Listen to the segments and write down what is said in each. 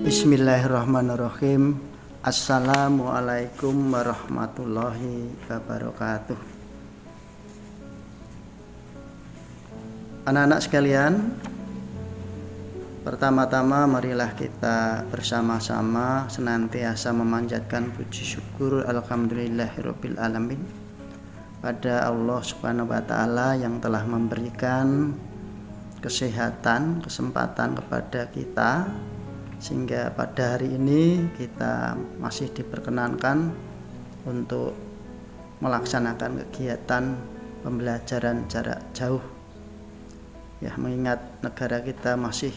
Bismillahirrahmanirrahim. Assalamualaikum warahmatullahi wabarakatuh. Anak-anak sekalian, pertama-tama marilah kita bersama-sama senantiasa memanjatkan puji syukur alhamdulillahirabbil alamin pada Allah Subhanahu wa taala yang telah memberikan kesehatan, kesempatan kepada kita sehingga pada hari ini kita masih diperkenankan untuk melaksanakan kegiatan pembelajaran jarak jauh. Ya, mengingat negara kita masih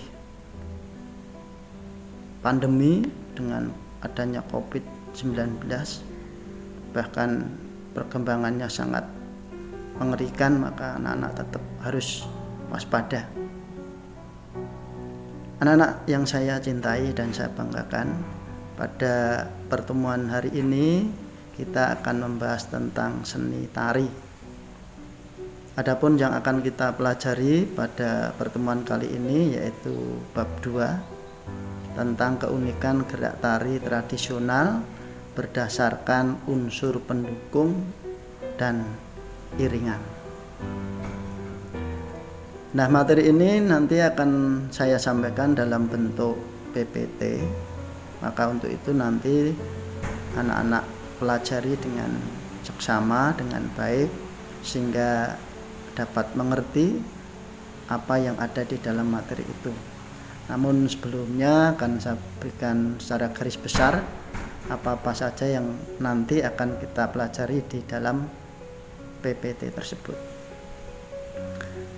pandemi dengan adanya COVID-19, bahkan perkembangannya sangat mengerikan, maka anak-anak tetap harus waspada. Anak-anak yang saya cintai dan saya banggakan, pada pertemuan hari ini kita akan membahas tentang seni tari. Adapun yang akan kita pelajari pada pertemuan kali ini yaitu bab 2 tentang keunikan gerak tari tradisional berdasarkan unsur pendukung dan iringan. Nah, materi ini nanti akan saya sampaikan dalam bentuk PPT. Maka untuk itu nanti anak-anak pelajari dengan seksama, dengan baik, sehingga dapat mengerti apa yang ada di dalam materi itu. Namun sebelumnya akan saya berikan secara garis besar apa-apa saja yang nanti akan kita pelajari di dalam PPT tersebut.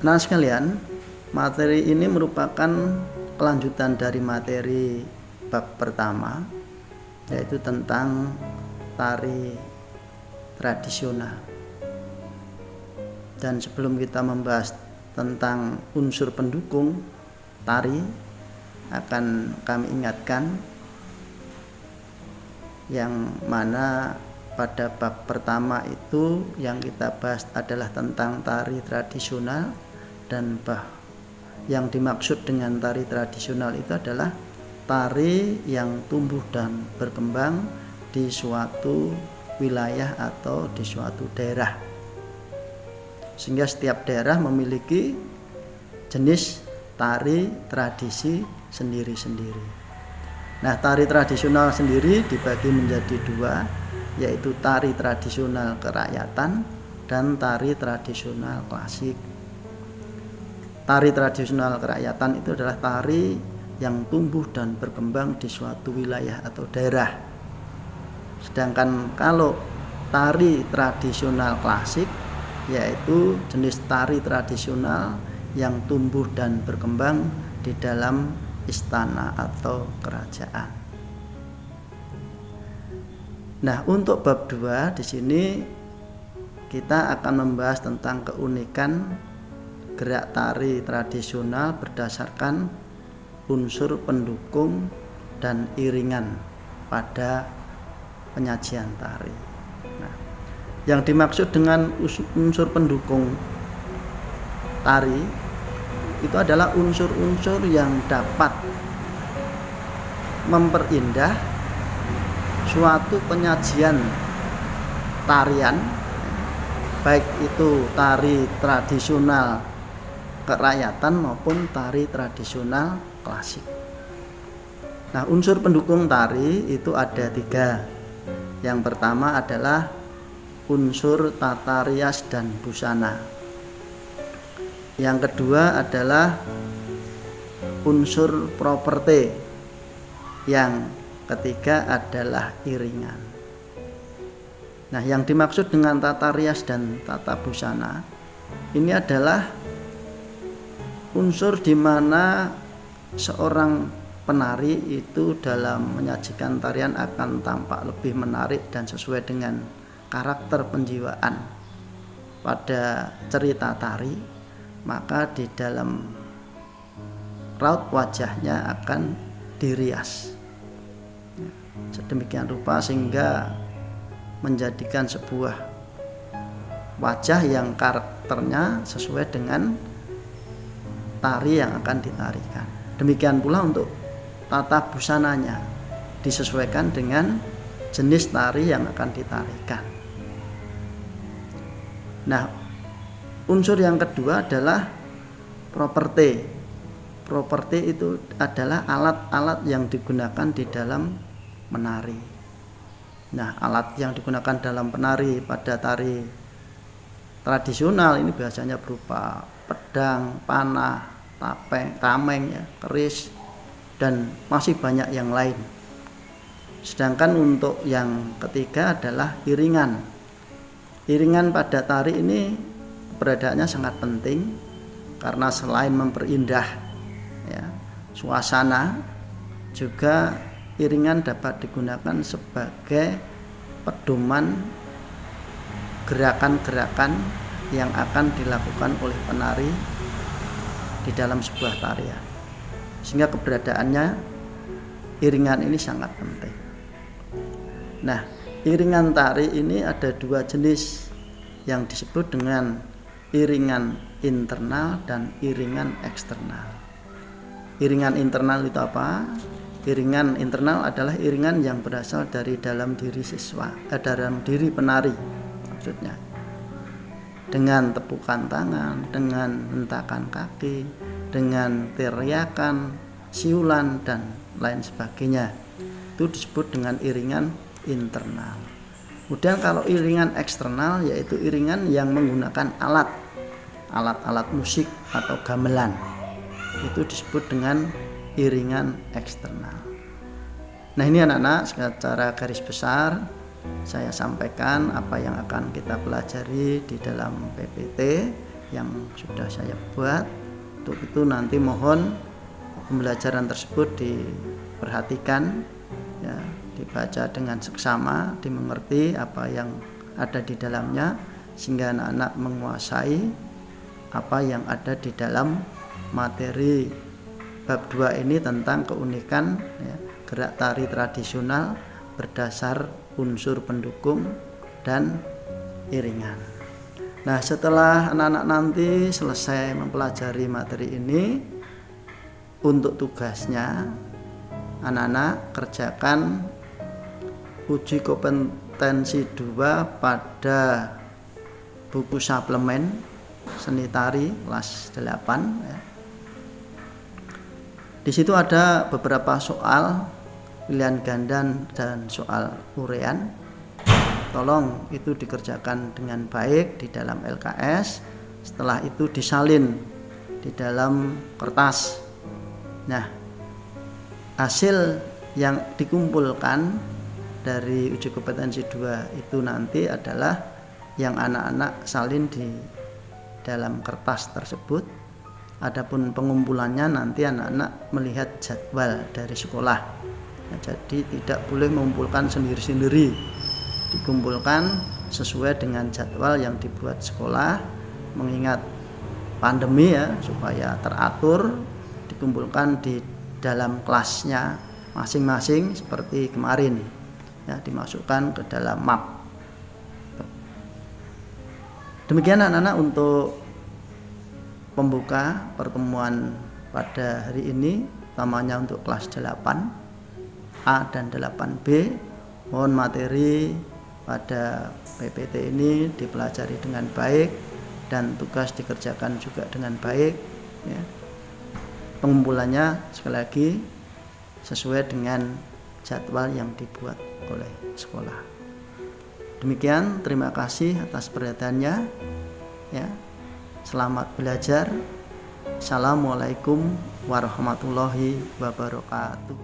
Nah sekalian, materi ini merupakan kelanjutan dari materi bab pertama, yaitu tentang tari tradisional. Dan sebelum kita membahas tentang unsur pendukung tari, akan kami ingatkan yang mana pada bab pertama itu yang kita bahas adalah tentang tari tradisional, dan yang dimaksud dengan tari tradisional itu adalah tari yang tumbuh dan berkembang di suatu wilayah atau di suatu daerah, sehingga setiap daerah memiliki jenis tari tradisi sendiri-sendiri. Nah, tari tradisional sendiri dibagi menjadi dua, yaitu tari tradisional kerakyatan dan tari tradisional klasik. Tari tradisional kerakyatan itu adalah tari yang tumbuh dan berkembang di suatu wilayah atau daerah. Sedangkan kalau tari tradisional klasik yaitu jenis tari tradisional yang tumbuh dan berkembang di dalam istana atau kerajaan. Nah, untuk bab 2 di sini kita akan membahas tentang keunikan gerak tari tradisional berdasarkan unsur pendukung dan iringan pada penyajian tari. Nah, yang dimaksud dengan unsur pendukung tari itu adalah unsur-unsur yang dapat memperindah suatu penyajian tarian, baik itu tari tradisional kerakyatan maupun tari tradisional klasik. Nah, unsur pendukung tari itu ada 3. Yang pertama adalah unsur tata rias dan busana. Yang kedua adalah unsur properti. Yang ketiga adalah iringan. Nah, yang dimaksud dengan tata rias dan tata busana ini adalah unsur di mana seorang penari itu dalam menyajikan tarian akan tampak lebih menarik dan sesuai dengan karakter penjiwaan pada cerita tari, maka di dalam raut wajahnya akan dirias sedemikian rupa sehingga menjadikan sebuah wajah yang karakternya sesuai dengan tari yang akan ditarikan. Demikian pula untuk tata busananya, disesuaikan dengan jenis tari yang akan ditarikan. Nah, unsur yang kedua adalah properti. Properti itu adalah alat-alat yang digunakan di dalam menari. Nah, alat yang digunakan dalam penari pada tari tradisional ini biasanya berupa pedang, panah, tameng, ya, keris, dan masih banyak yang lain. Sedangkan untuk yang ketiga adalah iringan. Iringan pada tari ini keberadaannya sangat penting karena selain memperindah, ya, suasana, juga iringan dapat digunakan sebagai pedoman gerakan-gerakan yang akan dilakukan oleh penari di dalam sebuah tarian. Sehingga keberadaannya iringan ini sangat penting. Nah, iringan tari ini ada dua jenis yang disebut dengan iringan internal dan iringan eksternal. Iringan internal itu apa? Iringan internal adalah iringan yang berasal dari dalam diri dalam diri penari, maksudnya dengan tepukan tangan, dengan hentakan kaki, dengan teriakan, siulan, dan lain sebagainya. Itu disebut dengan iringan internal. Kemudian kalau iringan eksternal, yaitu iringan yang menggunakan alat musik atau gamelan, itu disebut dengan iringan eksternal. Nah, ini anak-anak secara garis besar saya sampaikan apa yang akan kita pelajari di dalam PPT yang sudah saya buat. Untuk itu nanti mohon pembelajaran tersebut diperhatikan, ya, dibaca dengan seksama, dimengerti apa yang ada di dalamnya, sehingga anak-anak menguasai apa yang ada di dalam materi bab 2 ini tentang keunikan, ya, gerak tari tradisional berdasar unsur pendukung dan iringan. Nah, setelah anak-anak nanti selesai mempelajari materi ini, untuk tugasnya anak-anak kerjakan uji kompetensi 2 pada buku suplemen seni tari kelas 8, ya. Di situ ada beberapa soal pilihan ganda dan soal urean. Tolong itu dikerjakan dengan baik di dalam LKS. Setelah itu disalin di dalam kertas. Nah, hasil yang dikumpulkan dari uji kompetensi 2 itu nanti adalah yang anak-anak salin di dalam kertas tersebut. Adapun pengumpulannya nanti anak-anak melihat jadwal dari sekolah. Nah, jadi tidak boleh mengumpulkan sendiri-sendiri. Dikumpulkan sesuai dengan jadwal yang dibuat sekolah, mengingat pandemi, ya, supaya teratur. Dikumpulkan di dalam kelasnya masing-masing seperti kemarin, ya, dimasukkan ke dalam map. Demikian anak-anak untuk pembuka pertemuan pada hari ini, utamanya untuk kelas 8A dan 8B. Mohon materi pada PPT ini dipelajari dengan baik dan tugas dikerjakan juga dengan baik, ya. Pengumpulannya sekali lagi sesuai dengan jadwal yang dibuat oleh sekolah. Demikian, terima kasih atas perhatiannya, ya. Selamat belajar. Assalamualaikum warahmatullahi wabarakatuh.